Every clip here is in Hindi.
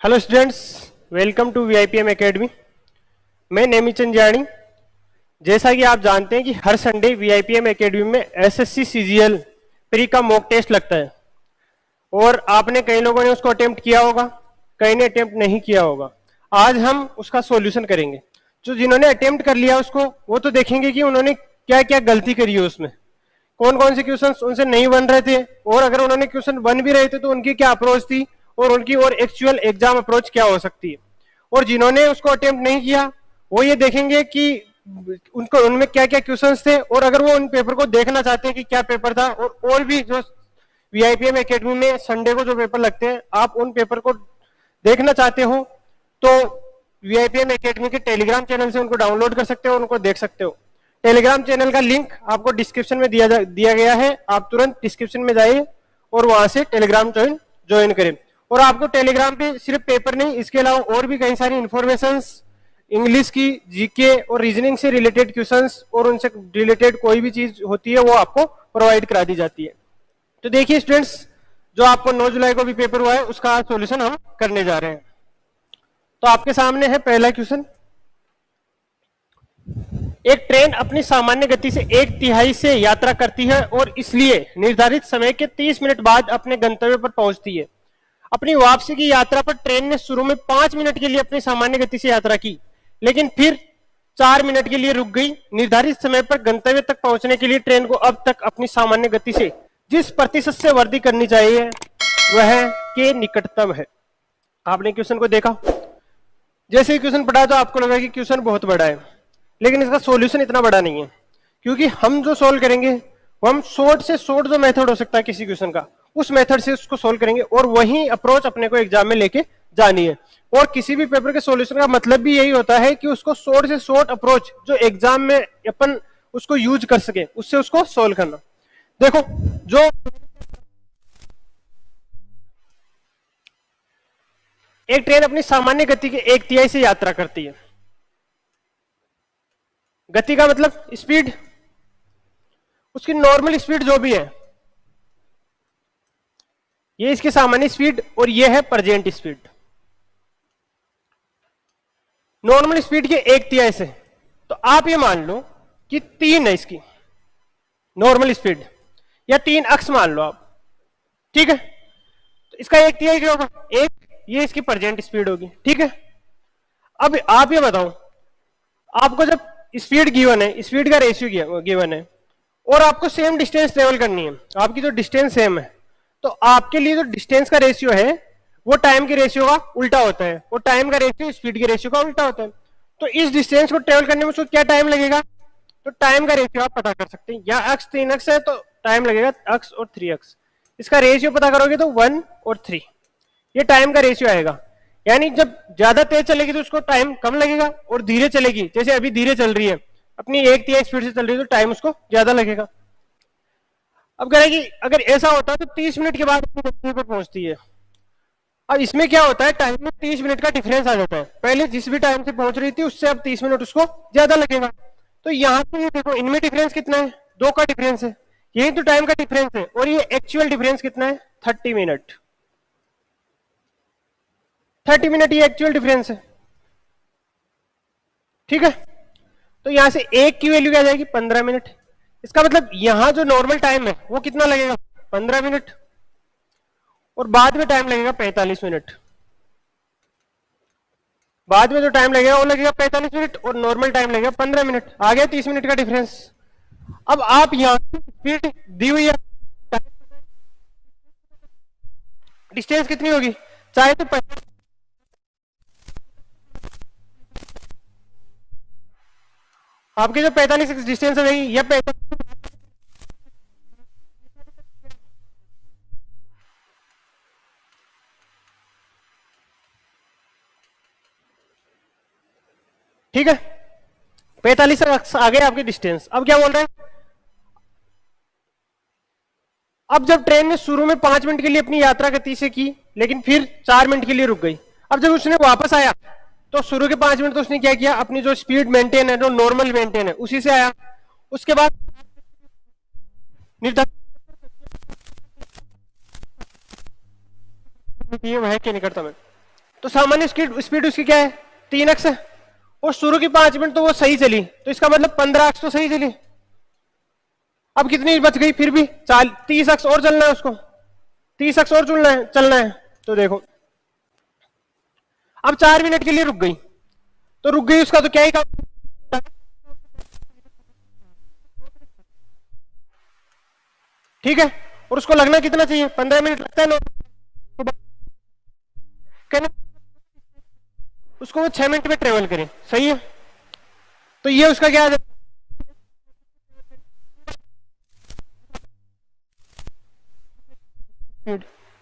Hello students, welcome to VIPM academy. मैं नेमीचंद जानी। जैसा कि आप जानते हैं कि हर संडे वीआईपीएम एकेडमी में एसएससी सीजीएल प्री का मॉक टेस्ट लगता है और आपने कई लोगों ने उसको अटेम्प्ट किया होगा, कई ने अटेम्प्ट नहीं किया होगा। आज हम उसका सॉल्यूशन करेंगे। जो जिन्होंने अटेम्प्ट कर लिया उसको वो तो देखेंगे कि उन्होंने क्या क्या गलती करी है, उसमें कौन कौन से क्वेश्चन उनसे नहीं बन रहे थे, और अगर उन्होंने क्वेश्चन बन भी रहे थे तो उनकी क्या अप्रोच थी और उनकी और एक्चुअल एग्जाम अप्रोच क्या हो सकती है। और जिन्होंने उसको अटेम्प्ट नहीं किया वो ये देखेंगे कि उनको उनमें क्या क्या क्वेश्चंस थे, और अगर वो उन पेपर को देखना चाहते हैं कि क्या पेपर था, और भी जो वीआईपीएम एकेडमी में संडे को जो पेपर लगते हैं आप उन पेपर को देखना चाहते हो तो वीआईपीएम एकेडमी के टेलीग्राम चैनल से उनको डाउनलोड कर सकते हो, उनको देख सकते हो। टेलीग्राम चैनल का लिंक आपको डिस्क्रिप्शन में दिया गया है। आप तुरंत डिस्क्रिप्शन में जाइए और वहां से टेलीग्राम ज्वाइन करें। और आपको टेलीग्राम पे सिर्फ पेपर नहीं, इसके अलावा और भी कई सारी इंफॉर्मेशंस, इंग्लिश की, जीके और रीजनिंग से रिलेटेड क्वेश्चंस और उनसे रिलेटेड कोई भी चीज होती है वो आपको प्रोवाइड करा दी जाती है। तो देखिए स्टूडेंट्स, जो आपको 9 जुलाई को भी पेपर हुआ है उसका सॉल्यूशन हम करने जा रहे हैं। तो आपके सामने है पहला क्वेश्चन। एक ट्रेन अपनी सामान्य गति से 1/3 से यात्रा करती है और इसलिए निर्धारित समय के 30 मिनट बाद अपने गंतव्य पर पहुंचती है। अपनी वापसी की यात्रा पर ट्रेन ने शुरू में 5 मिनट के लिए अपनी सामान्य गति से यात्रा की, लेकिन फिर 4 मिनट के लिए रुक गई। निर्धारित समय पर गंतव्य तक पहुंचने के लिए ट्रेन को अब तक अपनी सामान्य गति से जिस प्रतिशत से वृद्धि करनी चाहिए वह के निकटतम है। आपने क्वेश्चन को देखा, जैसे ही क्वेश्चन पढ़ा तो आपको लगा कि क्वेश्चन बहुत बड़ा है, लेकिन इसका सॉल्यूशन इतना बड़ा नहीं है, क्योंकि हम जो सॉल्व करेंगे वो हम शॉर्ट से शॉर्ट जो मेथड हो सकता है किसी क्वेश्चन का, उस मेथड से उसको सॉल्व करेंगे और वही अप्रोच अपने को एग्जाम में लेके जानी है। और किसी भी पेपर के सॉल्यूशन का मतलब भी यही होता है कि उसको शॉर्ट से शॉर्ट अप्रोच जो एग्जाम में अपन उसको यूज कर सके उससे उसको सॉल्व करना। देखो, जो एक ट्रेन अपनी सामान्य गति के 1/3 से यात्रा करती है। गति का मतलब स्पीड, उसकी नॉर्मल स्पीड जो भी है, ये इसकी सामान्य स्पीड और ये है प्रेजेंट स्पीड। नॉर्मल स्पीड के 1/3 से, तो आप ये मान लो कि 3 है इसकी नॉर्मल स्पीड, या 3 अक्स मान लो आप, ठीक है। तो इसका 1/3 क्या होगा? एक, ये इसकी प्रेजेंट स्पीड होगी, ठीक है। अब आप ये बताओ, आपको जब स्पीड गिवन है, स्पीड का रेशियो गिवन है और आपको सेम डिस्टेंस ट्रेवल करनी है, आपकी जो डिस्टेंस सेम है, तो आपके लिए जो डिस्टेंस का रेशियो है वो टाइम के रेशियो का उल्टा होता है, और टाइम का रेशियो स्पीड के रेशियो का उल्टा होता है। तो इस डिस्टेंस को ट्रेवल करने में उसको क्या टाइम लगेगा? तो टाइम का रेशियो आप पता कर सकते हैं। या अक्स 3 अक्स है तो टाइम लगेगा अक्स और 3 अक्स, इसका रेशियो पता करोगे तो 1 और 3, ये टाइम का रेशियो आएगा। यानी जब ज्यादा तेज चलेगी तो उसको टाइम कम लगेगा, और धीरे चलेगी, जैसे अभी धीरे चल रही है अपनी 1/3 स्पीड से चल रही है, तो टाइम उसको ज्यादा लगेगा। अब कह रहे कि अगर ऐसा होता है तो 30 मिनट के बाद अपनी गंतव्य पर पहुंचती है। अब इसमें क्या होता है, टाइम में 30 मिनट का डिफरेंस आ जाता है। पहले जिस भी टाइम से पहुंच रही थी उससे अब 30 मिनट उसको ज्यादा लगेगा। तो यहाँ पे देखो, इनमें डिफरेंस कितना है? 2 का डिफरेंस है, यही तो टाइम का डिफरेंस है। और ये एक्चुअल डिफरेंस कितना है? 30 मिनट। 30 मिनट ये एक्चुअल डिफरेंस है, ठीक है। तो यहां से एक की वैल्यू क्या जाएगी? 15 मिनट। इसका मतलब यहां जो नॉर्मल टाइम है वो कितना लगेगा? 15 मिनट, और बाद में टाइम लगेगा 45 मिनट। बाद में जो टाइम लगेगा वो लगेगा 45 मिनट और नॉर्मल टाइम लगेगा 15 मिनट। आ गया 30 मिनट का डिफरेंस। अब आप यहां स्पीड दी हुई है, डिस्टेंस कितनी होगी? चाहे तो आपके जो 45 डिस्टेंस है या 45, ठीक है। 45 आ गए आपके डिस्टेंस। अब क्या बोल रहे हैं? अब जब ट्रेन ने शुरू में 5 मिनट के लिए अपनी यात्रा गति से की, लेकिन फिर 4 मिनट के लिए रुक गई। अब जब उसने वापस आया तो शुरू के 5 मिनट तो उसने क्या किया? अपनी जो स्पीड मेंटेन है, जो नॉर्मल मेंटेन है, उसी से आया। उसके बाद निर्धारित वह के निकटतम है, तो सामान्य स्पीड उसकी क्या है 3x है, और शुरू की 5 मिनट तो वो सही चली, तो इसका मतलब 15x तो सही चली। अब कितनी बच गई फिर भी 30x और चलना है उसको, 30x और चलना है। तो देखो अब 4 मिनट के लिए रुक गई, तो रुक गई उसका तो क्या ही काम, ठीक है। और उसको लगना कितना चाहिए 15 मिनट लगता है ना, कहना उसको वो 6 मिनट में ट्रेवल करे, सही है। तो ये उसका क्या है,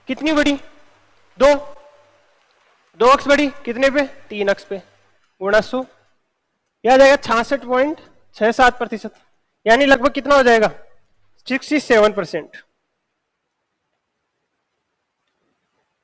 कितनी बड़ी 2x बढ़ी कितने पे 3x पे, गुणा 100, यह आ जाएगा 66.67%, यानी लगभग कितना हो जाएगा 67%।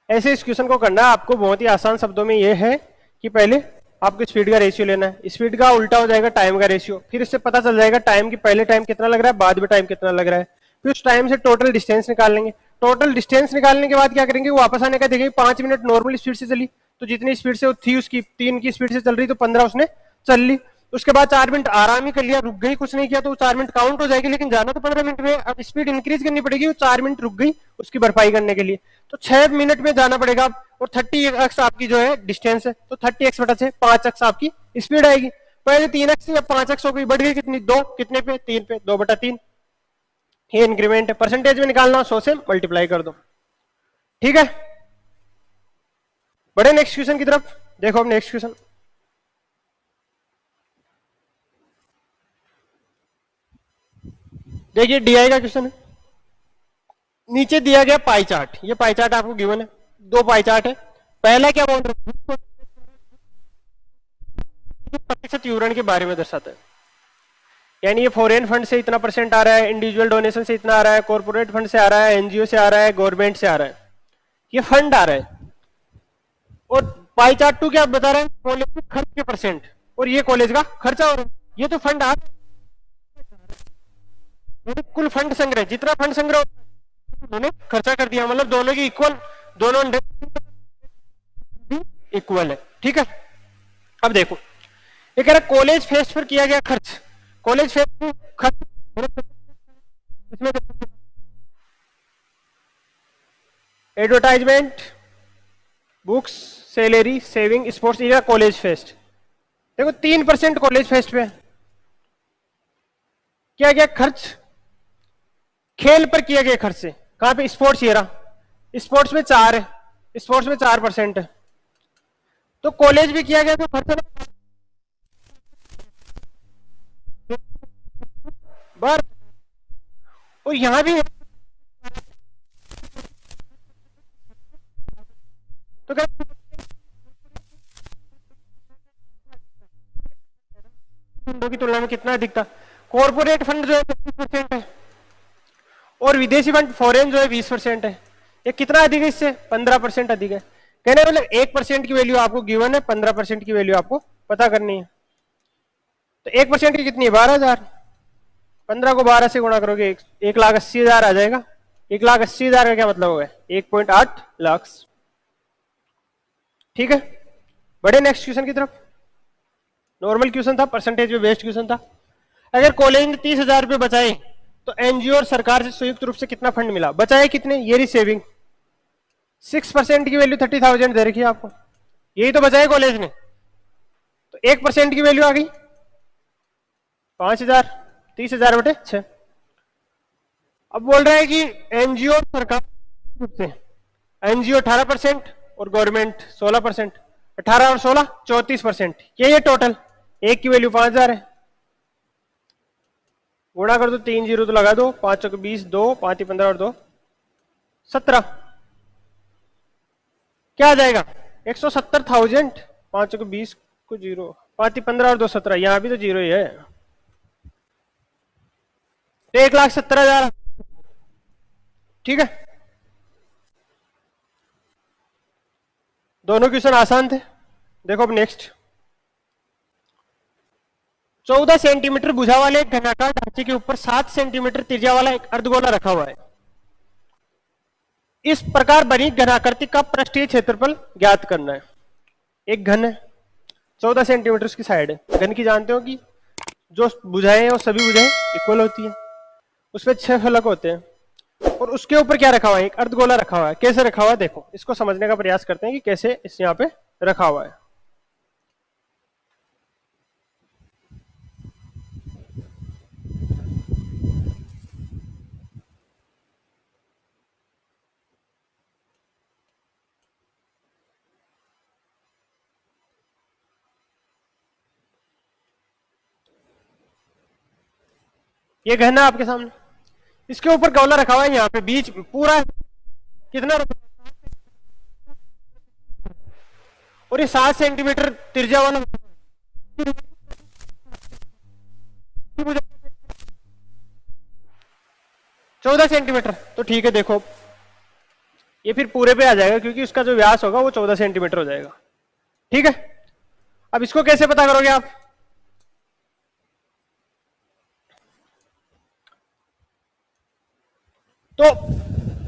ऐसे इस क्वेश्चन को करना आपको बहुत ही आसान शब्दों में यह है कि पहले आपको स्पीड का रेशियो लेना है, स्पीड का उल्टा हो जाएगा टाइम का रेशियो, फिर इससे पता चल जाएगा टाइम की पहले टाइम कितना लग रहा है, बाद में टाइम कितना लग रहा है, फिर उस टाइम से टोटल डिस्टेंस निकाल लेंगे। टोटल डिस्टेंस निकालने के बाद क्या करेंगे, वो वापस आने का देखेंगे 5 मिनट नॉर्मल स्पीड से चली, तो जितनी स्पीड से वो थी उसकी 3 की स्पीड से चल रही, तो 15 उसने चल ली। उसके बाद 4 मिनट आराम ही कर लिया, रुक गई, कुछ नहीं किया, तो 4 मिनट काउंट हो जाएगी, लेकिन जाना तो 15 मिनट में। अब स्पीड इंक्रीज करनी पड़ेगी, वो 4 मिनट रुक गई उसकी भरपाई करने के लिए, तो 6 मिनट में जाना पड़ेगा। और 30x आपकी जो है डिस्टेंस है, तो 30x बटा 6 5x आपकी स्पीड आएगी। पहले 3x या 5x हो गई, बढ़ गई कितनी 2, कितने पे 3 पे, 2 बटा 3, ये इंक्रीमेंट है। परसेंटेज में निकालना 100 से मल्टीप्लाई कर दो, ठीक है। बढ़े नेक्स्ट क्वेश्चन की तरफ, देखो अब नेक्स्ट क्वेश्चन, देखिए डीआई का क्वेश्चन है, नीचे दिया गया पाई चार्ट, ये पाई चार्ट आपको गिवन है, 2 पाई चार्ट है। पहला क्या बोल रहे हैं, प्रतिशत विवरण के बारे में दर्शाता है, यानी ये फॉरेन फंड से इतना परसेंट आ रहा है, इंडिविजुअल डोनेशन से इतना आ रहा है, कॉर्पोरेट फंड से आ रहा है, एनजीओ से आ रहा है, गवर्नमेंट से आ रहा है, ये फंड आ रहा है। और पाई चार्ट 2 क्या बता रहा है, कॉलेज के खर्च के परसेंट, और ये कॉलेज का खर्चा हो रहा है, ये तो फंड आ कुल फंड संग्रह, जितना फंड संग्रह उन्होंने खर्चा कर दिया, मतलब दोनों की इक्वल, दोनों इक्वल है, ठीक है। अब देखो ये कह रहा है कॉलेज फेस्ट पर किया गया खर्च, कॉलेज फेस्ट खर्च इसमें advertisement, books, salary, saving, sports, area, college fest. देखो 3% कॉलेज फेस्ट पे किया गया खर्च, खेल पर किया गया खर्च से, कहां पे स्पोर्ट्स एरा, स्पोर्ट्स में 4 है, स्पोर्ट्स में 4% है, तो कॉलेज भी किया गया तो खर्च बार, और यहां भी तो फंडों की तुलना में कितना अधिक था, कॉर्पोरेट फंड जो है 25% है, और विदेशी फंड फॉरेन जो है 20% है, ये कितना अधिक है इससे 15% अधिक है। कहने मतलब 1% की वैल्यू आपको गिवन है, 15% की वैल्यू आपको पता करनी है। तो 1% की कितनी है 12,000, 15 को 12 से गुणा करोगे 1,80,000 आ जाएगा। 1,80,000 का क्या मतलब होगा 1.8 लाख, ठीक है। बढ़े नेक्स्ट क्वेश्चन की तरफ, नॉर्मल क्वेश्चन था, परसेंटेज पे बेस्ड क्वेश्चन था। अगर कॉलेज ने 30,000 रुपए बचाए तो एनजीओ और सरकार से संयुक्त रूप से कितना फंड मिला, बचाए कितने, ये रही सेविंग, 6% की वैल्यू 30,000 दे रखी है आपको, यही तो बचाए कॉलेज ने, तो 1% की वैल्यू आ गई 5,000, 30,000 बटे 6। अब बोल रहा है कि एनजीओ और सरकार से, एनजीओ 18% और गवर्नमेंट 16%, 18 और 16 34%, ये टोटल, एक की वैल्यू 5,000 है, गुणा कर दो, 3 जीरो तो लगा दो, 5 चौके 20, 2 5 15 और 2 17, क्या आ जाएगा 170,000, 5 चौके 20 को जीरो, 5 15 और 2 17, यहां भी तो जीरो ही है, तो 1,70,000, ठीक है। दोनों क्वेश्चन आसान थे। देखो अब नेक्स्ट, 14 सेंटीमीटर भुजा वाले एक घनाकार ढांचे के ऊपर 7 सेंटीमीटर त्रिज्या वाला एक अर्धगोला रखा हुआ है, इस प्रकार बनी घनाकृति का पृष्ठीय क्षेत्रफल ज्ञात करना है। एक घन है, 14 सेंटीमीटर उसकी साइड है। घन की जानते हो कि जो भुजाएं हैं वो सभी भुजाएं इक्वल होती है, उसमें 6 फलक होते हैं, और उसके ऊपर क्या रखा हुआ है, एक अर्धगोला रखा हुआ है। कैसे रखा हुआ है देखो, इसको समझने का प्रयास करते हैं कि कैसे इस यहाँ पे रखा हुआ है। ये घन है आपके सामने, इसके ऊपर गोला रखा हुआ है, यहाँ पे बीच पूरा कितना, और ये 7 सेंटीमीटर त्रिज्या वाला 14 सेंटीमीटर। तो ठीक है, देखो ये फिर पूरे पे आ जाएगा क्योंकि उसका जो व्यास होगा वो 14 सेंटीमीटर हो जाएगा। ठीक है, अब इसको कैसे पता करोगे आप, तो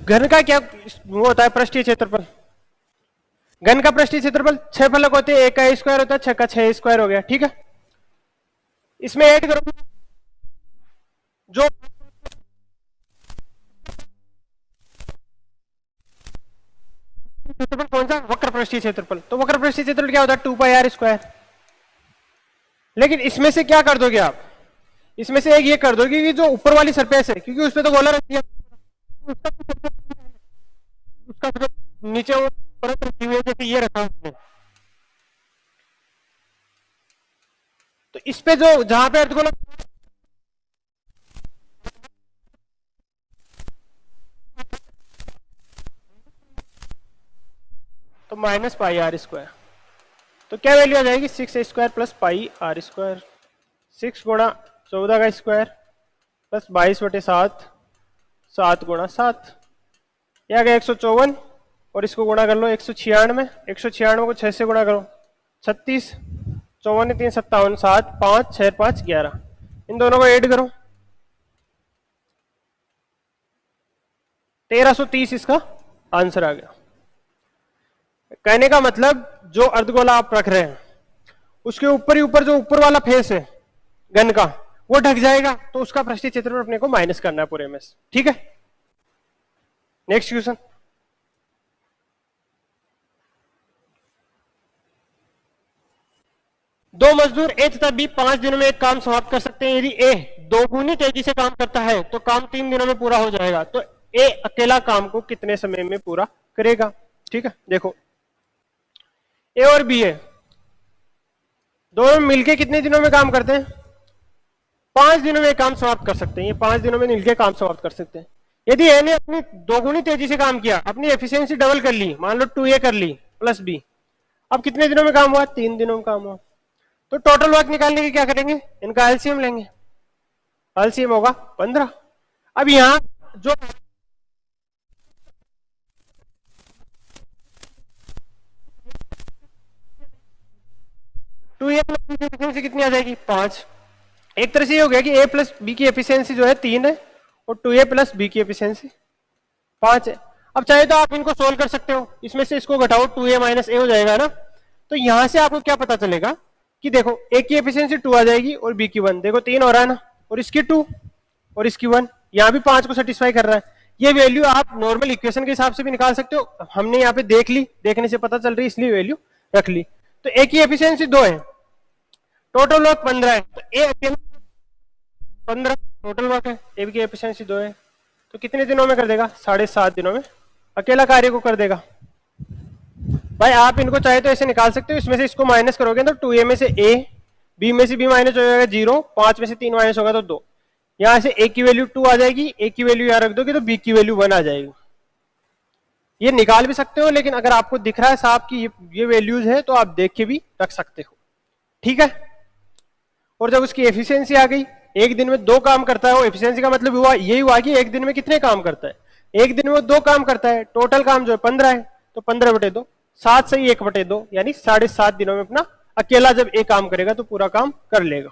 घन का क्या वो होता है, पृष्ठीय क्षेत्रफल। घन का पृष्ठीय क्षेत्रफल 6 फलक होते हैं, एक का स्क्वायर होता है, 6 का 6 स्क्वायर हो गया। ठीक है, इसमें ऐड करो जो क्षेत्रफल, कौन सा, वक्र पृष्ठीय क्षेत्रफल। तो वक्र पृष्ठीय क्षेत्रफल क्या होता है, 2 पाई आर स्क्वायर। लेकिन इसमें से क्या कर दोगे आप, इसमें से एक ये कर दोगे कि जो ऊपर वाली सरफेस है, क्योंकि उसपे तो गोला रख दिया, उसका नीचे वो परत रखी हुई है, जैसे ये रखा है, तो इस पे जो जहां पे अर्धगोला, तो माइनस पाई आर स्क्वायर। तो क्या वैल्यू आ जाएगी, 6 square plus pi r square. 6 गुणा 14 का स्क्वायर प्लस 22/7, 7 गुणा 7, यह आ गया 154, और इसको गुणा कर लो 196, 196 को 6 से गुणा करो 36, 54 3 57, 7 5 6 5 11, इन दोनों को ऐड करो 1330, इसका आंसर आ गया। कहने का मतलब जो अर्धगोला आप रख रहे हैं उसके ऊपर ही ऊपर जो ऊपर वाला फेस है घन का वो ढक जाएगा, तो उसका पृष्ठीय क्षेत्रफल अपने को माइनस करना है पूरे में से। ठीक है, नेक्स्ट क्वेश्चन। दो मजदूर ए तथा बी 5 दिनों में एक काम समाप्त कर सकते हैं। यदि ए 2 गुनी तेजी से काम करता है तो काम 3 दिनों में पूरा हो जाएगा। तो ए अकेला काम को कितने समय में पूरा करेगा। ठीक है, देखो ए और बी है, दोनों मिलके कितने दिनों में काम करते हैं, 5 दिनों में काम समाप्त कर सकते हैं। ये 5 दिनों में मिलके काम समाप्त कर सकते हैं। यदि ए ने अपनी 2 गुनी तेजी से काम किया, अपनी एफिशिएंसी डबल कर ली, मान लो 2a कर ली प्लस बी, अब कितने दिनों में काम हुआ, 3 दिनों में काम हुआ। तो टोटल वर्क निकालने के क्या करेंगे, इनका एलसीएम लेंगे, एलसीएम होगा 15। अब यहां जो 2a प्लस बी की एफिशिएंसी कितनी आ जाएगी, 5। एक तरह से ये हो गया कि a प्लस बी की एफिशिएंसी जो है 3 है, और 2a प्लस बी की एफिशिएंसी 5 है। अब चाहे तो आप इनको सोल्व कर सकते हो, इसमें से इसको घटाओ 2a माइनस a हो जाएगा ना। तो यहां से आपको क्या पता चलेगा कि देखो a की एफिशिएंसी 2 आ जाएगी और b की 1, देखो 3 हो रहा है ना, और इसकी 2 और इसकी 1, यहां भी 5 को सेटिस्फाई कर रहा है। ये वैल्यू आप नॉर्मल इक्वेशन के हिसाब से भी निकाल सकते हो, हमने यहाँ पे देख ली, देखने से पता चल रही इसलिए वैल्यू रख ली। तो a की एफिशिएंसी 2 है, टोटल वर्क 15 है, तो a अकेला 15 टोटल वर्क है, ए की एफिशिएंसी 2 है, तो कितने दिनों में कर देगा, 7.5 दिनों में अकेला कार्य को कर देगा। भाई आप इनको चाहे तो ऐसे निकाल सकते हो, इसमें से इसको माइनस करोगे तो 2a में से a, b में से b माइनस हो जाएगा 0, 5 में से 3 माइनस होगा तो 2, यहां से a की वैल्यू 2 आ जाएगी, a की वैल्यू यहां रख दोगे तो b की वैल्यू 1 आ जाएगी। ये निकाल भी सकते हो, लेकिन अगर आपको दिख रहा है साहब की ये वैल्यूज है तो आप देख के भी रख सकते हो। ठीक है, और जब उसकी एफिशिएंसी आ गई, एक दिन में 2 काम करता है, वो एफिशिएंसी का मतलब हुआ यही हुआ कि एक दिन में कितने काम करता है, एक दिन में वो 2 काम करता है, टोटल काम जो है 15 है, तो 15/2, 7 से ही 1/2, यानी 7.5 दिनों में अपना अकेला जब एक काम करेगा तो पूरा काम कर लेगा।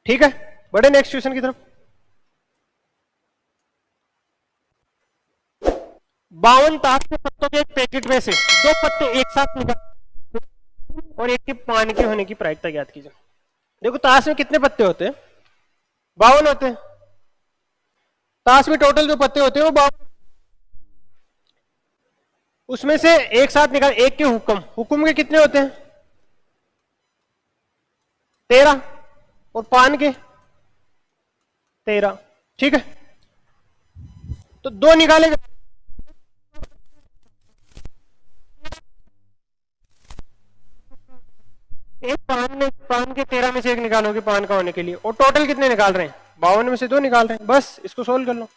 ठीक है, बड़े नेक्स्ट क्वेश्चन की तरफ। 52 ताश के पत्तों के एक पैकेट में से 2 पत्ते एक साथ निकाल और एक के पान के होने की प्रायिकता ज्ञात कीजिए। देखो ताश में कितने पत्ते होते हैं? 52 होते हैं। ताश में टोटल जो पत्ते होते हैं वो 52, उसमें से एक साथ निकाल, एक के हुक्म के कितने होते हैं? 13 और पान के 13। ठीक है, तो 2 निकाले, एक पान के 13 में से एक निकालोगे पान का होने के लिए, और टोटल कितने निकाल रहे हैं? 52 में से 2 निकाल रहे हैं। बस इसको सोल्व कर लो।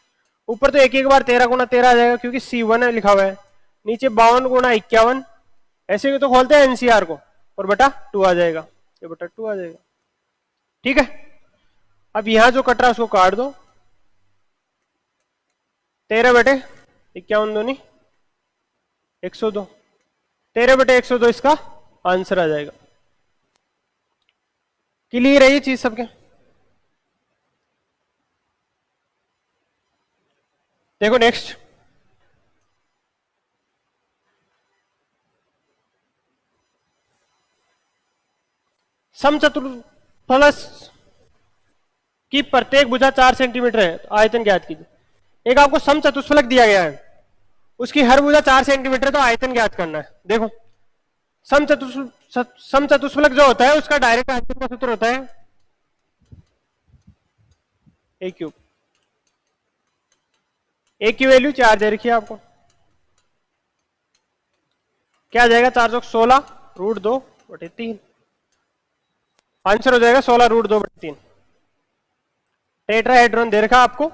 ऊपर तो एक एक बार 13 गुना 13 आ जाएगा क्योंकि C1 है लिखा हुआ है, नीचे 52 गुना 51, ऐसे तो खोलते हैं एनसीआर को, और बटा 2 आ जाएगा, ये बटा 2 आ जाएगा। ठीक है, अब यहां जो कट रहा है उसको काट दो। 13 बटे 51 दूनी 102, 13 बटे 102 इसका आंसर आ जाएगा। क्लियर है ये चीज सबके? देखो नेक्स्ट, समचतुर्फलक की प्रत्येक भुजा 4 सेंटीमीटर है, तो आयतन ज्ञात कीजिए। एक आपको समचतुष्फलक दिया गया है, उसकी हर भुजा 4 सेंटीमीटर, तो आयतन ज्ञात करना है। देखो समचतुष्फलक जो होता है उसका डायरेक्ट आयतन का सूत्र होता है ए क्यूब। ए की वैल्यू 4 दे रखी है आपको, क्या आ जाएगा? 4 चौक 16 रूट 2 बटे 3, आंसर हो जाएगा 16 रूट 2 बटे 3। टेट्राहेड्रॉन दे रखा आपको,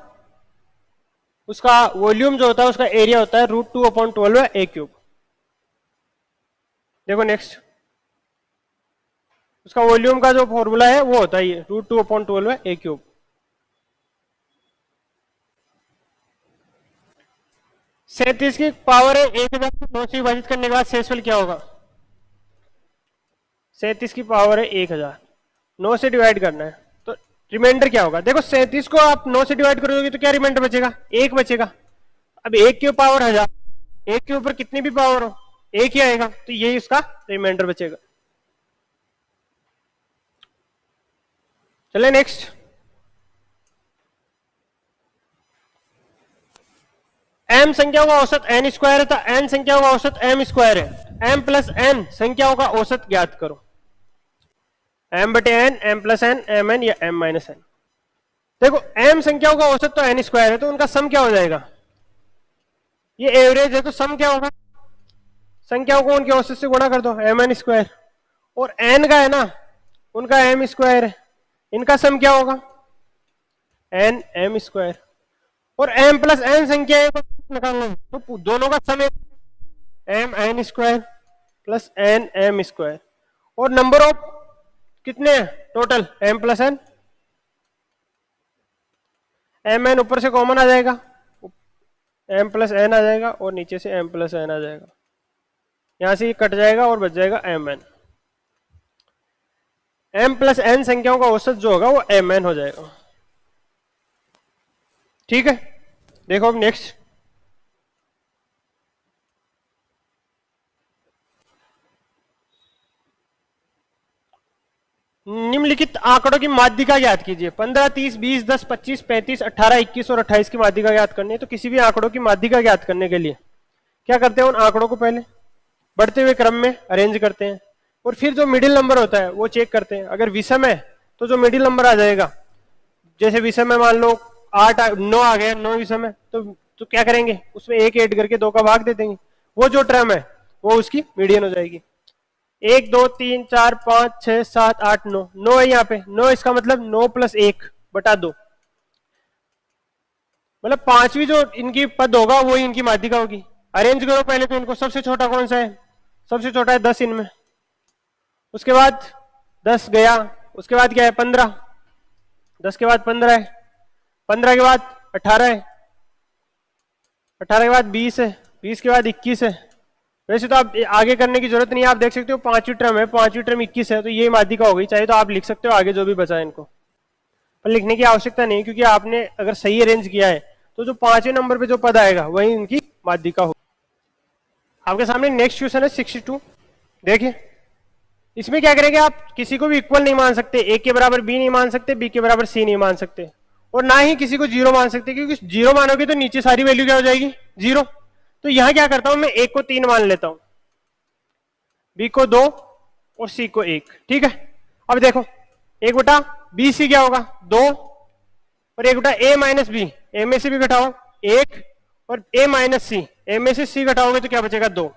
उसका वॉल्यूम जो होता है उसका एरिया होता है √2/12 है, ए क्यूब। देखो नेक्स्ट, उसका वॉल्यूम का जो फॉर्मूला है वो होता है ये √2/12 है, ए क्यूब। सैंतीस की पावर है 1000 को 9 से विभाजित करने के बाद शेषफल क्या होगा? 37 की पावर है 1000, 9 से डिवाइड करना है, तो रिमाइंडर क्या होगा? देखो 37 को आप 9 से डिवाइड करोगे तो क्या रिमाइंडर बचेगा? 1 बचेगा। अब 1 की पावर 1000, 1 के ऊपर कितनी भी पावर हो 1 ही आएगा, तो यही उसका रिमाइंडर बचेगा। चले नेक्स्ट, m संख्याओं का औसत n स्क्वायर है, तो n संख्याओं का औसत m स्क्वायर है। m प्लस n संख्याओं का औसत ज्ञात करो। m बटे n, m plus n, mn या m माइनस n। देखो m संख्याओं का औसत तो n स्क्वायर है, तो उनका सम क्या हो जाएगा? ये एवरेज है, तो सम क्या होगा? संख्याओं को उनके औसत से गुणा कर दो, mn स्क्वायर, और n का है ना उनका m स्क्वायर है, इनका सम क्या होगा? n m स्क्वायर, और m प्लस n संख्या निकालना है तो दोनों का सम m n square plus n m square, और नंबर ऑफ कितने हैं total? m plus n, m n ऊपर से कॉमन आ जाएगा, m प्लस n आ जाएगा, और नीचे से m प्लस n आ जाएगा, यहां से ये कट जाएगा और बच जाएगा m n। m plus n संख्याओं का औसत जो होगा वो m n हो जाएगा। ठीक है, देखो अब नेक्स्ट, निम्नलिखित आंकड़ों की माध्यिका ज्ञात कीजिए। 15, 30, 20, 10, 25, 35, 18, 21 और 28 की माध्यिका ज्ञात करनी है। तो किसी भी आंकड़ों की माध्यिका ज्ञात करने के लिए क्या करते हैं? उन आंकड़ों को पहले बढ़ते हुए क्रम में अरेंज करते हैं, और फिर जो मिडिल नंबर होता है वो चेक करते हैं। अगर विषम है तो जो मिडिल नंबर आ जाएगा, जैसे विषम में मान लो 8 9 आ गया, 9 विषम है, तो क्या करेंगे? उसमें 1 ऐड करके 2 का भाग दे देंगे, वो जो टर्म है वो उसकी मीडियन हो जाएगी। 1 2 3 4 5 6 7 8 9, 9 है यहाँ पे, 9 इसका मतलब 9 प्लस 1 बटा 2, मतलब पांचवी जो इनकी पद होगा वही इनकी माध्यिका होगी। अरेंज करो पहले तो इनको, सबसे छोटा कौन सा है? सबसे छोटा है 10 इनमें, उसके बाद 10 गया, उसके बाद क्या है? 15, 10 के बाद 15 है, 15 के बाद 18 है, 18 के बाद 20 है, 20 के बाद 21 है। वैसे तो आप आगे करने की जरूरत नहीं है, आप देख सकते हो पांचवी टर्म है, पांचवी टर्म 21 है, तो ये माध्यिका हो गई। चाहे तो आप लिख सकते हो आगे जो भी बचा है इनको, पर लिखने की आवश्यकता नहीं, क्योंकि आपने अगर सही अरेंज किया है तो जो पांचवें नंबर पे जो पद आएगा वही इनकी माध्यिका हो। आपके सामने नेक्स्ट क्वेश्चन है 62। देखिए इसमें क्या करेंगे, आप किसी को भी इक्वल नहीं मान सकते, ए के बराबर बी नहीं मान सकते, बी के बराबर सी नहीं मान सकते, और ना ही किसी को जीरो मान सकते, क्योंकि जीरो मानोगे तो नीचे सारी वैल्यू क्या हो जाएगी, जीरो। तो यहां क्या करता हूं मैं, ए को 3 मान लेता हूं, बी को 2 और सी को 1। ठीक है, अब देखो 1 बटा बी सी क्या होगा 2, और 1 बटा ए माइनस बी, ए में से भी घटाओ 1, और ए माइनस सी, ए में से सी घटाओगे तो क्या बचेगा 2,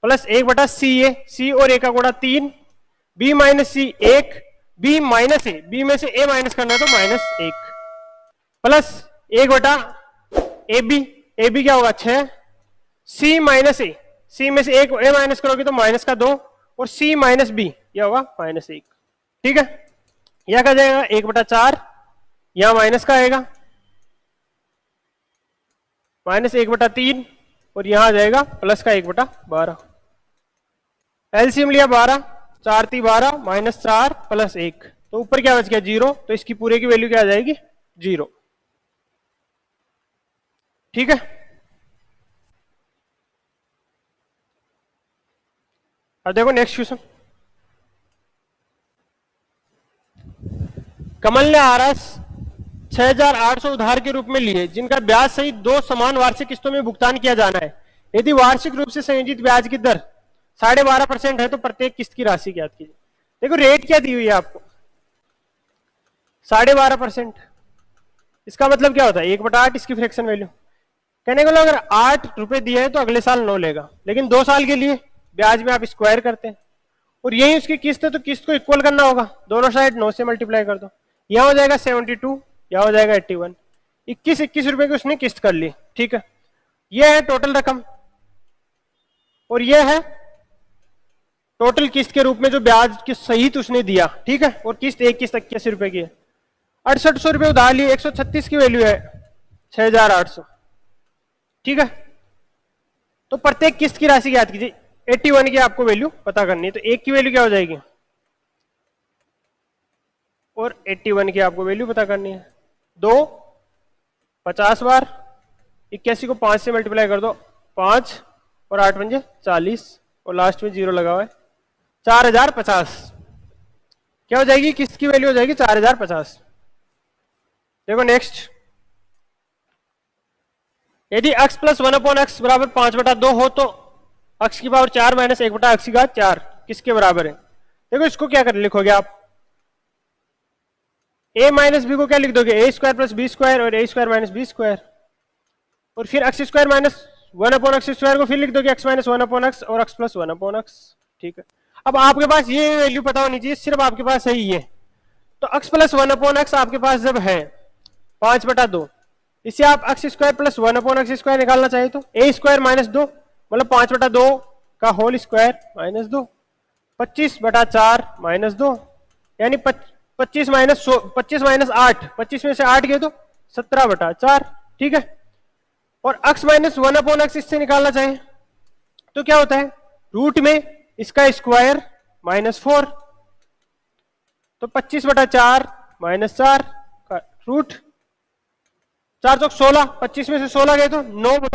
प्लस 1 बटा सी ए, सी और ए का गुणा 3, बी माइनस सी 1, बी माइनस ए, बी में से ए माइनस करना है तो -1, प्लस 1 बटा ए बी क्या होगा 6, सी माइनस ए, सी में से 1 ए माइनस करोगे तो माइनस का 2, और सी माइनस बी यह होगा -1। ठीक है, यह क्या जाएगा 1 बटा 4, यहां माइनस का आएगा -1 बटा 3, और यहां आ जाएगा प्लस का 1 बटा 12। एलसीएम लिया 12, 4 × 12 -4 प्लस 1, तो ऊपर क्या बच गया 0, तो इसकी पूरे की वैल्यू क्या आ जाएगी 0। ठीक है, अब देखो नेक्स्ट क्वेश्चन। कमल ने आरएस 6,800 उधार के रूप में लिए, जिनका ब्याज सहित 2 समान वार्षिक किस्तों में भुगतान किया जाना है। यदि वार्षिक रूप से संयोजित ब्याज की दर 12.5% है तो प्रत्येक किस्त की राशि ज्ञात कीजिए। देखो रेट क्या दी हुई है आपको 12.5%, इसका मतलब क्या होता है 1/8 इसकी फ्रैक्शन वैल्यू। कहने को अगर 8 रुपए दिए हैं तो अगले साल 9 लेगा, लेकिन 2 साल के लिए ब्याज में आप स्क्वायर करते हैं, और यही उसकी किस्त है तो किस्त को इक्वल करना होगा, दोनों साइड 9 से मल्टीप्लाई कर दो, यहां हो जाएगा 72, यहां हो जाएगा 81, 21 रुपए की उसने किस्त कर ली। ठीक है, यह है टोटल रकम, और यह है टोटल किस्त के रूप में जो ब्याज के सहित उसने दिया। ठीक है, और किस्त एक किस्त 81 रुपए की है, 6800 रुपए उधार लिए, 136 की वैल्यू है 6,800। ठीक है, तो प्रत्येक किस्त की राशि ज्ञात कीजिए। 81 की आपको वैल्यू पता करनी है, तो एक की वैल्यू क्या हो जाएगी, और 81 की आपको वैल्यू पता करनी है। 2 50 बार, 81 को 5 से मल्टीप्लाई कर दो, 5 और 8 पंजे 40, और लास्ट में 0 लगा हुआ है, 4050 क्या हो जाएगी, किस्त की वैल्यू हो जाएगी 4050। देखो नेक्स्ट, यदि x प्लस 1/x बराबर 5/2 हो तो x की पावर 4 माइनस 1/x की घात 4 किसके बराबर है। देखो इसको क्या कर लिखोगे आप, a माइनस बी को क्या लिख दोगे, a square plus b square और a square minus b square, और फिर x square minus 1/x square को फिर लिख दोगे x माइनस 1/x और x प्लस 1/x। ठीक है, अब आपके पास ये वैल्यू पता होनी चाहिए, सिर्फ आपके पास है ये, तो x प्लस 1/x आपके पास जब है 5/2, इसे आप x square plus 1/x square निकालना चाहे तो a स्क्वायर माइनस 2 मतलब 5/2 का होल स्क्वायर माइनस 2, 25/4 माइनस 2, यानी 25 माइनस 8, 25 में से 8 गए तो 17/4। ठीक है, और x माइनस 1/x इससे निकालना चाहे तो क्या होता है, रूट में इसका स्क्वायर -4, तो 25/4 -4 का रूट 4 चौक 16, 25 में से 16 गए तो 9/,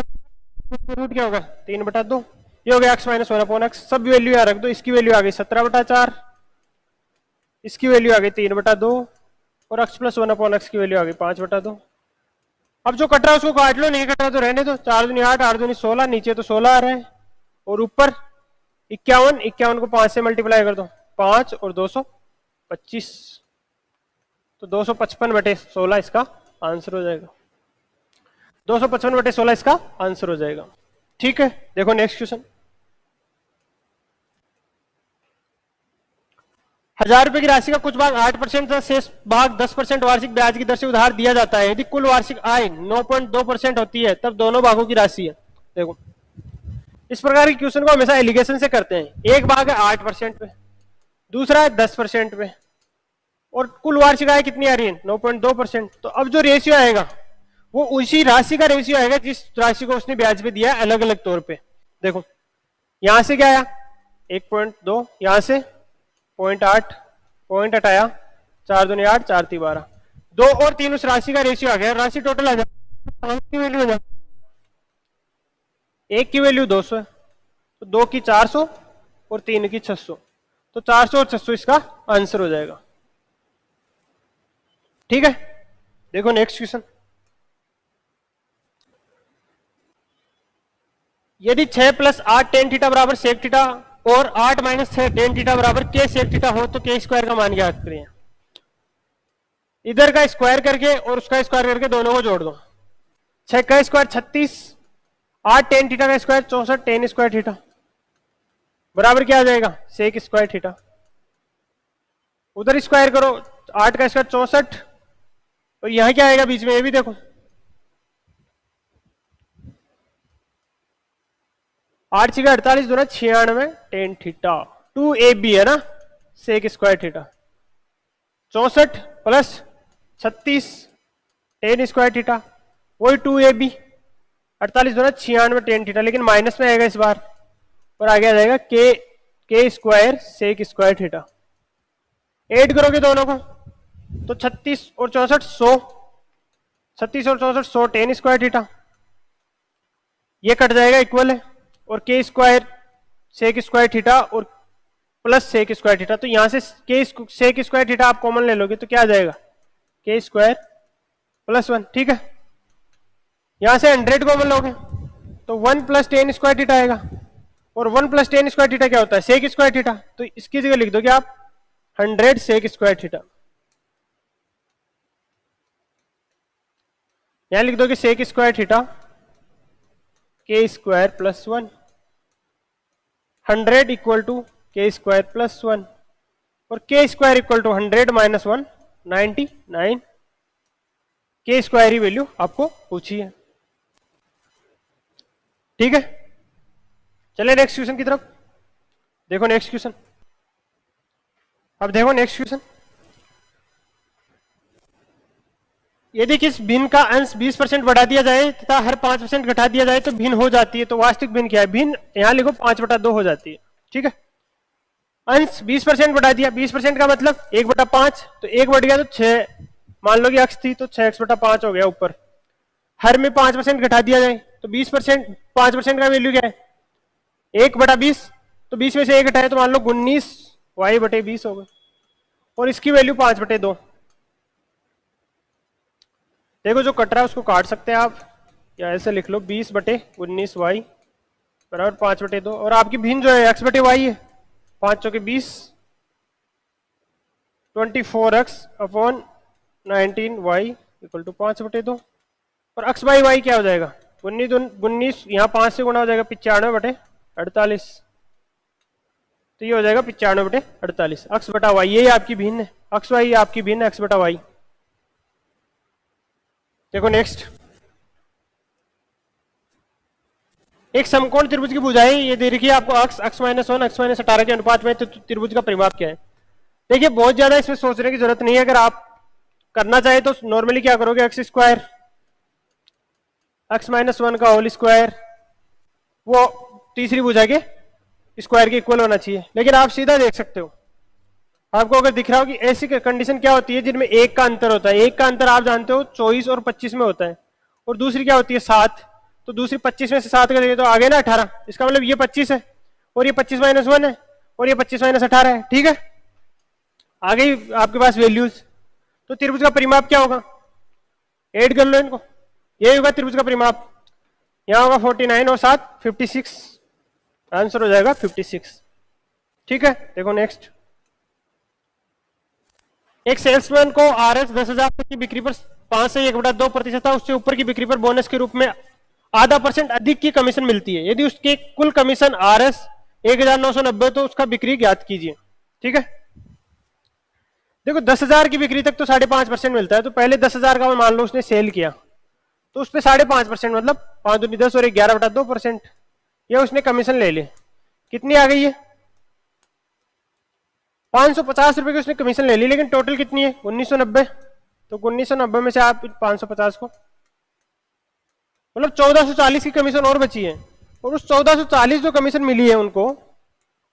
रूट क्या होगा 3/2, ये हो गया x माइनस 1/x। सब वैल्यू यहाँ रख दो, इसकी वैल्यू आ गई 17/4, इसकी वैल्यू आ गई 3/2, और x प्लस 1/x की वैल्यू आ गई 5/2। अब जो कट रहा है उसको काट लो, नहीं कट रहा तो रहने दो, 4 दूनी 8, 8 दूनी 16, नीचे तो 16 आ रहा है, और ऊपर 51, 51 को 5 से मल्टीप्लाई कर दो, 5 और 225, तो 255/16 इसका आंसर हो जाएगा, 255/16 इसका आंसर हो जाएगा। ठीक है, देखो नेक्स्ट क्वेश्चन, 1000 रुपए की राशि का कुछ भाग 8% तथा शेष भाग 10% वार्षिक ब्याज की दर से उधार दिया जाता है। यदि कुल वार्षिक आय 9.2% होती है तब दोनों भागों की राशि है। देखो इस प्रकार के क्वेश्चन को हमेशा एलिगेशन से करते हैं। एक भाग है 8% पे, दूसरा है 10% पे, और कुल वार्षिक आय कितनी आ रही है 9.2%। तो अब जो रेशियो आएगा वो उसी राशि का रेशियो आएगा जिस राशि को उसने ब्याज पे दिया है अलग अलग तौर पे। देखो यहां से क्या आया 1.2, यहां से 0.8, पॉइंट हटाया, 4 दूनी 8, 4 × 12, 2 और 3 उस राशि का रेशियो आ गया, राशि टोटल आ जाए की वैल्यू हो जाए एक की वैल्यू 200 है, तो 2 की 400 और 3 की 600, तो 400 और 600 इसका आंसर हो जाएगा। ठीक है, देखो नेक्स्ट क्वेश्चन। यदि 6 प्लस 8 टेन थीटा बराबर सेक थीटा और 8 माइनस 6 टेन थीटा बराबर के सेक थीटा हो तो के स्क्वायर का मान ज्ञात करें। इधर का स्क्वायर करके और उसका स्क्वायर करके दोनों को जोड़ दो। 6 का स्क्वायर 36, 8 टेन थीटा का स्क्वायर 64 टेन स्क्वायर थीटा बराबर क्या आ जाएगा, सेक स्क्वायर थीटा। उधर स्क्वायर करो, 8 का स्क्वायर 64 और यहां क्या आएगा बीच में, ये भी देखो 8 6 48 दूना 96 टेन थीटा, 2ab है ना, सेक स्क्वायर थीटा। 64 प्लस 36 टेन स्क्वायर थीटा, वही 2ab, 48 दूना 96 टेन थीटा, लेकिन माइनस में आएगा इस बार और आगे आ जाएगा के square sec square theta. Add करोगे दोनों को तो 36 और 64 100, 36 और 64 100 टेन स्क्वायर थीटा, ये कट जाएगा इक्वल है, और के स्क्वायर सेक स्क्वायर थीटा और प्लस सेक स्क्वायर थीटा, तो यहां से के सेक स्क्वायर थीटा आप कॉमन ले लोगे तो क्या आ जाएगा, के स्क्वायर प्लस 1। ठीक है, यहां से 100 कॉमन लोगे तो 1 प्लस टेन स्क्वायर थीटा आएगा, और 1 प्लस टेन स्क्वायर थीटा क्या होता है, सेक स्क्वायर थीटा, तो इसकी जगह लिख दोगे आप 100 सेक स्क्वायर थीटा। यहां लिख दोगे सेक स्क्वायर थीटा के स्क्वायर प्लस 1, 100 इक्वल टू के स्क्वायर प्लस 1, और के स्क्वायर इक्वल टू 100 माइनस 1 99, के स्क्वायर ही वैल्यू आपको पूछी है। ठीक है, चले नेक्स्ट क्वेश्चन की तरफ। देखो नेक्स्ट क्वेश्चन, अब देखो नेक्स्ट क्वेश्चन। यदि किस भिन्न का अंश 20% बढ़ा दिया जाए तथा हर 5% घटा दिया जाए तो भिन्न हो जाती है, तो वास्तविक भिन्न क्या है, भिन्न यहां लिखो 5/2 हो जाती है। ठीक है, अंश 20% बढ़ा दिया, 20% का मतलब 1/5, तो 1 बढ़ गया तो 6, मान लो कि अक्ष थी तो 6x/5 हो गया ऊपर। हर में 5% घटा दिया जाए तो 20%, 5% का वैल्यू क्या है 1/20, तो 20 में से 1 घटाए तो मान लो 19y/20 हो गए, और इसकी वैल्यू 5/2। देखो जो कट रहा है उसको काट सकते हैं आप, या ऐसे लिख लो 20/19y बराबर 5/2, और आपकी भिन्न जो है x/y है, 5 चौके 20, 24x/19y इक्वल टू 5/2, और अक्ष बाई वाई क्या हो जाएगा 19, यहाँ 5 से गुणा हो जाएगा 95/48, तो ये हो जाएगा 95/48 अक्ष बटा वाई, यही आपकी भिन्न है, अक्ष वाई आपकी भिन्न अक्ष बटा वाई। देखो नेक्स्ट, एक समकोण त्रिभुज की भुजाएं ये दे रखी है आपको, अक्ष -1 अक्ष -18 के अनुपात में, तो त्रिभुज का परिमाप क्या है। देखिए बहुत ज्यादा इसमें सोचने की जरूरत नहीं है, अगर आप करना चाहे तो नॉर्मली क्या करोगे, अक्ष स्क्वायर x -1 का होल स्क्वायर, वो तीसरी भुजा के स्क्वायर के इक्वल होना चाहिए, लेकिन आप सीधा देख सकते हो, आपको अगर दिख रहा हो कि ऐसी कंडीशन क्या होती है जिनमें 1 का अंतर होता है, 1 का अंतर आप जानते हो 24 और 25 में होता है, और दूसरी क्या होती है 7, तो दूसरी 25 में से 7 का देंगे तो आगे ना 18, इसका मतलब ये 25 है और ये 25 - 1 है और ये 25 - 18 है। ठीक है, आगे ही आपके पास वैल्यूज, तो त्रिभुज का परिमाप क्या होगा, ऐड कर लो इनको, ये होगा त्रिभुज का परिमाप, यहां होगा 49 और 7 56, आंसर हो जाएगा 56। ठीक है, देखो नेक्स्ट, एक सेल्समैन को आरएस 10,000 की बिक्री पर 5 से 1/2% उससे ऊपर की बिक्री पर बोनस के रूप में ½ % अधिक की कमीशन मिलती है, यदि उसके कुल कमीशन आरएस 1990 तो उसका बिक्री ज्ञात कीजिए। ठीक है, देखो 10,000 की बिक्री तक तो 5.5% मिलता है, तो पहले 10,000 का मान लो उसने सेल किया तो उस पर 5.5% मतलब 5 दूनी 10 और 11/2%, यह उसने कमीशन ले ली, कितनी आ गई है 550 रुपए की उसने कमीशन ले ली, लेकिन टोटल कितनी है 1990, तो 1990 में से आप 550 को मतलब 1440 की कमीशन और बची है, और उस 1440 जो कमीशन मिली है उनको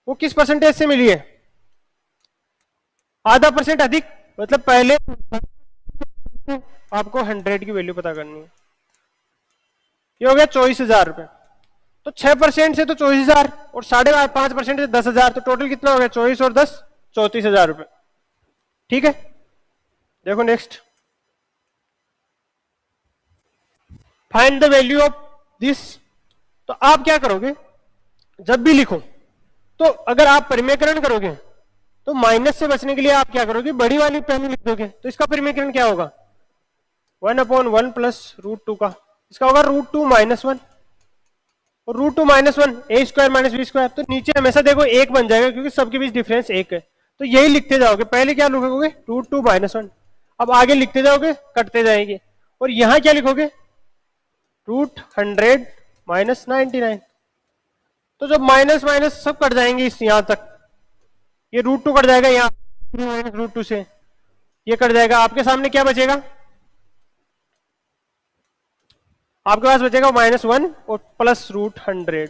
वो किस परसेंटेज से मिली है, ½ % अधिक, मतलब पहले आपको 100 की वैल्यू पता करनी है, ये हो गया 24,000 रुपए। तो 6% से तो 24,000 और 5.5% से 10,000, तो टोटल कितना हो गया? 24 और 10 34,000 रुपए। ठीक है, देखो next, find the value of this. तो आप क्या करोगे, जब भी लिखो तो अगर आप परिमेयकरण करोगे तो माइनस से बचने के लिए आप क्या करोगे, बड़ी वाली पहले लिख दोगे। तो इसका परिमेयकरण क्या होगा? 1/1 प्लस √2 का, इसका होगा √2 - 1 और √2 - 1 a square minus b square. तो नीचे हमेशा देखो एक बन जाएगा क्योंकि सबके बीच डिफरेंस एक है, तो यही लिखते जाओगे। पहले क्या लिखोगे? √2 - 1। अब आगे लिखते जाओगे, कटते जाएंगे, और यहां क्या लिखोगे? √100 - 99। तो जब माइनस माइनस सब कट जाएंगे इस यहां तक, ये √2 कट जाएगा, यहाँ √2 से ये कट जाएगा, आपके सामने क्या बचेगा? आपके पास बचेगा -1 और प्लस √100।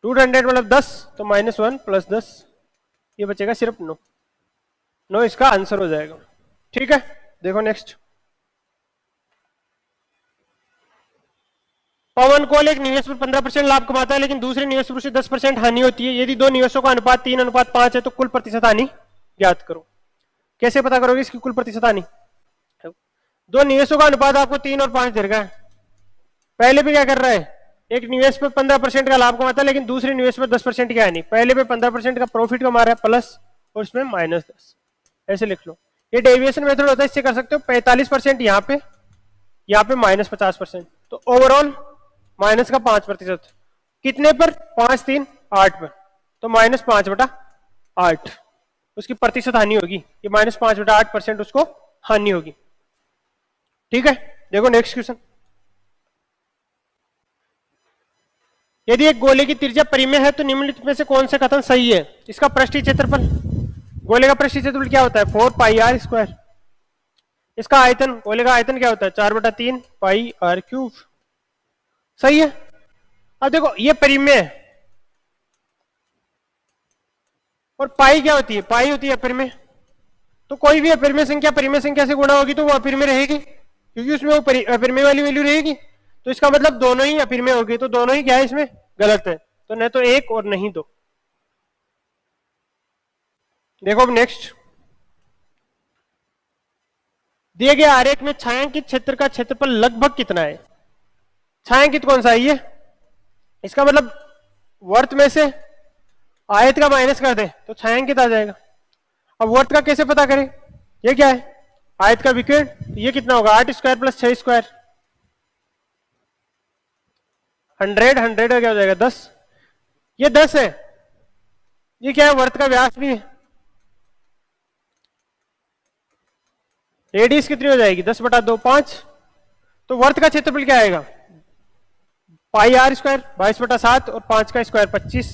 √100 मतलब 10, तो -1 प्लस 10, ये बचेगा सिर्फ 9। 9 इसका आंसर हो जाएगा। ठीक है, देखो नेक्स्ट, पवन कोल एक निवेश पर 15% लाभ कमाता है लेकिन दूसरे निवेश पर उसे 10% हानि होती है। यदि दो निवेशों का अनुपात 3:5 है तो कुल प्रतिशत हानि ज्ञात करो। कैसे पता करोगे इसकी कुल प्रतिशत हानि? दो निवेशों का अनुपात आपको 3 और 5 दे रखा है। पहले पे क्या कर रहा है, एक निवेश पे 15% का लाभ कमाता है लेकिन दूसरे निवेश पर 10% की हानि। पहले पे 15% का प्रॉफिट कमा रहा है प्लस, और इसमें -10, ऐसे लिख लो। ये डेविएशन मेथड होता है, इससे कर सकते हो 45% यहाँ पे -50%, तो ओवरऑल माइनस का 5%। कितने पर? 5, 3, 8 पर, तो -5/8 उसकी प्रतिशत हानि होगी। ये -5/8% उसको हानि होगी। ठीक है, देखो नेक्स्ट क्वेश्चन, यदि एक गोले की त्रिज्या परिमेय है तो निम्नलिखित में से कौन से कथन सही है? इसका पृष्ठीय क्षेत्रफल, गोले का पृष्ठीय क्षेत्रफल क्या होता है? 4πr²। इसका आयतन, गोले का आयतन क्या होता है? 4/3 πr³। सही है। अब देखो ये परिमेय है, और पाई क्या होती है? पाई होती है अपरिमेय। तो कोई भी अपरिमेय संख्या परिमेय संख्या से गुणा होगी तो वो अपरिमेय रहेगी, क्योंकि उसमें वो अपरिमेय वाली वैल्यू रहेगी। तो इसका मतलब दोनों ही अपरिमेय होगी, तो दोनों ही क्या है इसमें गलत है, तो न तो एक और नहीं दो। देखो अब नेक्स्ट, दिए गए आरेख में छायांकित क्षेत्र का क्षेत्रफल लगभग कितना है? छायांकित कौन सा है ये? इसका मतलब वर्त में से आयत का माइनस कर दे तो छायांकित आ जाएगा। अब वर्त का कैसे पता करें? ये क्या है? आयत का विकर्ण, तो ये कितना होगा? 8² प्लस 6²। 100 का क्या हो जाएगा? 10। ये 10 है। ये क्या है? वर्त का व्यास भी है। रेडियस कितनी हो जाएगी? 10/2, 5। तो वर्त का क्षेत्रफल क्या आएगा? πr² 22/7 और 5 का स्क्वायर 25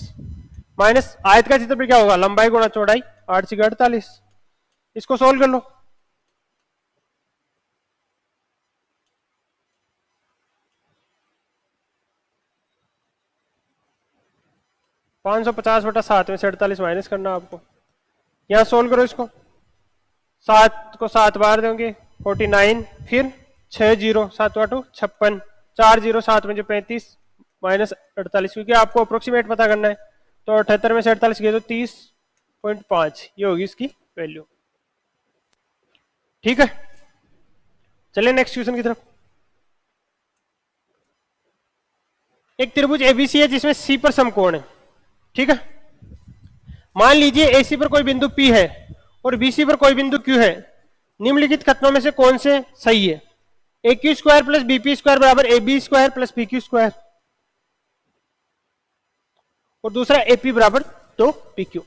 माइनस आयत का क्षेत्रफल क्या होगा? लंबाई गुणा चौड़ाई, 8 से 48। इसको सोल्व कर लो। पाँच 550/7 में से 48 माइनस करना आपको। यहां सोल्व करो इसको, 7 को 7 बार दोगे 49, फिर 6 0 7 8 56, 4 0 7 में 35 माइनस 48, क्योंकि आपको अप्रोक्सीमेट पता करना है। तो 78 में से 48 गए तो 30.5, ये होगी इसकी वैल्यू। ठीक है, चलिए नेक्स्ट क्वेश्चन की तरफ। एक त्रिभुज एबीसी है जिसमें सी पर समकोण है। ठीक है, मान लीजिए एसी पर कोई बिंदु पी है और बीसी पर कोई बिंदु क्यू है। निम्नलिखित कथनों में से कौन से सही है? AQ² प्लस BP² बराबर AB² प्लस PQ², और दूसरा AP बराबर 2PQ।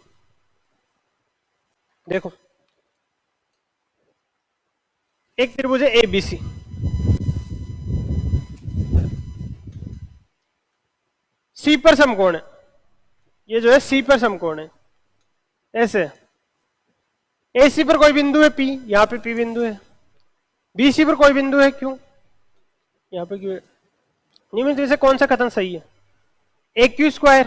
देखो एक त्रिभुज है ABC, सी पर समकोण है। ये जो है सी पर समकोण है, ऐसे। AC पर कोई बिंदु है P, यहां पे P बिंदु है। BC पर कोई बिंदु है Q, यहां पे Q है। निम्नलिखित में से कौन सा कथन सही है? AQ²,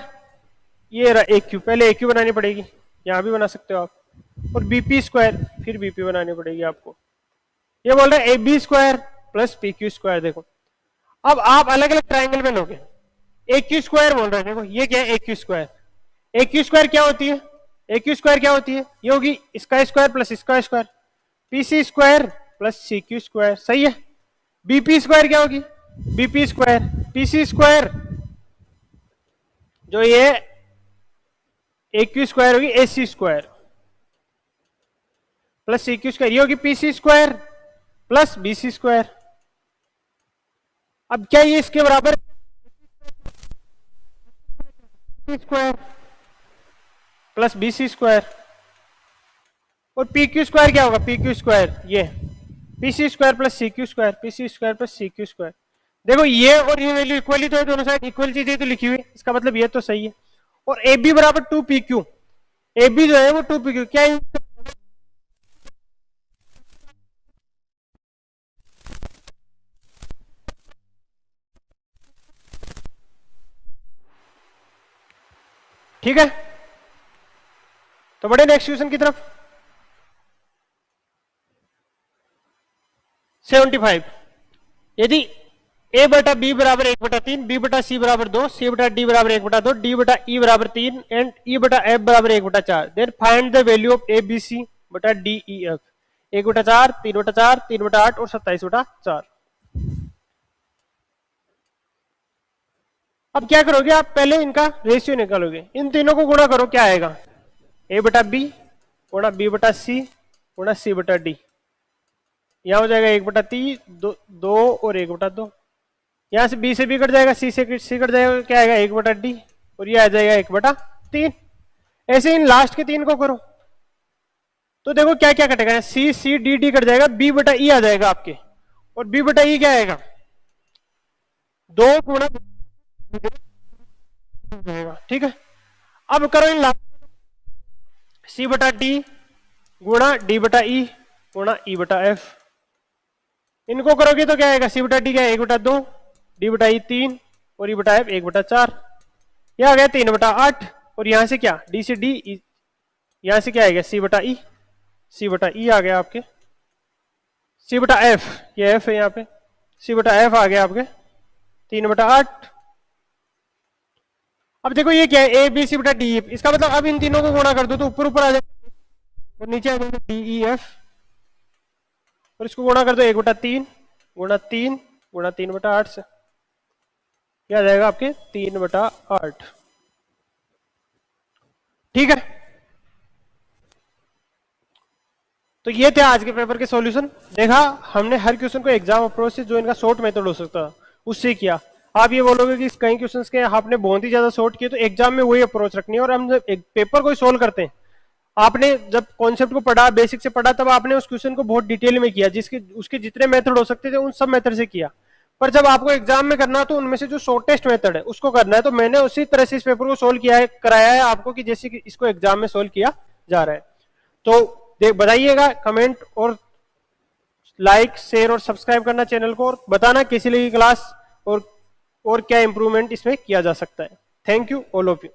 ये रहा AQ, पहले AQ बनानी पड़ेगी, यहां भी बना सकते हो आप, और BP², फिर BP बनानी पड़ेगी आपको। ये बोल रहे AB² प्लस PQ²। देखो अब आप अलग अलग ट्राइंगल में लोगे, ए क्यू स्क्वायर बोल रहे हैं। देखो ये क्या है, ए क्यू स्क्वायर। ए क्यू स्क्वायर क्या होती है, ए क्यू स्क्वायर क्या होती है, ये होगी इसका स्क्वायर प्लस इसका square, PC square plus C Q square, सही है। बीपी स्क्वायर क्या होगी, बीपी स्क्वायर, पीसी स्क्वायर जो ये ए क्यू स्क्वायर होगी AC square plus C Q square, ये होगी PC square plus BC square. अब क्या ये इसके बराबर स्क्वायर प्लस बीसी स्क्वायर, और पी क्यू स्क्वायर क्या होगा, पी क्यू स्क्वायर ये PC square plus C Q square, PC square plus C Q square. देखो ये और ये वैल्यू इक्वली तो है, दोनों साइड इक्वल चीजें तो लिखी हुई, इसका मतलब ये तो सही है। और ए बी बराबर 2 पी क्यू, ए बी जो है वो 2 पी क्यू, क्या है? ठीक है, तो बढ़े नेक्स्ट क्वेश्चन की तरफ। 75, यदि a बटा बी बराबर 1/3, बी बटा सी बराबर 2, सी बटा डी बराबर 1/2, डी बटा ई बराबर 3 एंड ई बटा एफ बराबर 1/4, then find the value of A B C बटा डी ई एफ। 1/4, 3/4, 3/8 और 27/4। अब क्या करोगे आप, पहले इनका रेशियो निकालोगे, इन तीनों को गुणा करो, क्या आएगा, a बटा बी गुणा बी बटा सी गुणा सी बटा डी, यहां हो जाएगा 1/3, 2 और 1/2, यहां से बी से बी कट जाएगा, सी से सी कट जाएगा, क्या आएगा 1/d, और ये आ जाएगा 1/3। ऐसे इन लास्ट के 3 को करो तो देखो क्या क्या कटेगा, सी सी डी डी कट जाएगा, बी बटा ई आ जाएगा आपके, और बी बटा ई क्या आएगा 2 गुणा, ठीक है। अब करो इन लास्ट, सी बटा डी गुणा डी बटा ई गुणा ई बटा एफ, इनको करोगे तो क्या आएगा, सी बटा डी क्या है 1/2, डी बटा ई 3 और ई बटा एफ 1/4, यह आ गया 3/8, और यहां से क्या डी से डी, यहां से क्या आएगा सी बटा ई, सी बटा ई आ गया आपके, सी बटा एफ, ये एफ है यहाँ पे, सी बटा एफ आ गया आपके 3/8। अब देखो ये क्या है, ए बी सी बटा डी, इसका मतलब अब इन तीनों को गुणा कर दो तो ऊपर ऊपर आ जाएगा और नीचे आ जाएगा डी ई एफ, और इसको गुणा कर दो 1/3 गुणा 3 गुणा 3/8 से, क्या आ जाएगा आपके 3/8। ठीक है, तो ये थे आज के पेपर के सॉल्यूशन। देखा हमने हर क्वेश्चन को एग्जाम अप्रोच से, जो इनका शॉर्ट मेथड हो सकता है उससे किया। आप ये बोलोगे कि कई क्वेश्चंस के आपने बहुत ही ज्यादा शॉर्ट किए, तो एग्जाम में वही अप्रोच रखनी है। और हम जब एक पेपर को सोल्व करते हैं, आपने जब कॉन्सेप्ट को पढ़ा, बेसिक से पढ़ा, तब आपने उस क्वेश्चन को बहुत डिटेल में किया, जिसके उसके जितने मेथड हो सकते थे उन सब मेथड से किया। पर जब आपको एग्जाम में करना तो उनमें से जो शॉर्टेस्ट मेथड है उसको करना है। तो मैंने उसी तरह से इस पेपर को सोल्व किया है, कराया है आपको, कि जैसे कि इसको एग्जाम में सोल्व किया जा रहा है। तो बताइएगा कमेंट, और लाइक शेयर और सब्सक्राइब करना चैनल को, और बताना कैसी लगी क्लास, और क्या इंप्रूवमेंट इसमें किया जा सकता है। Thank you all of you.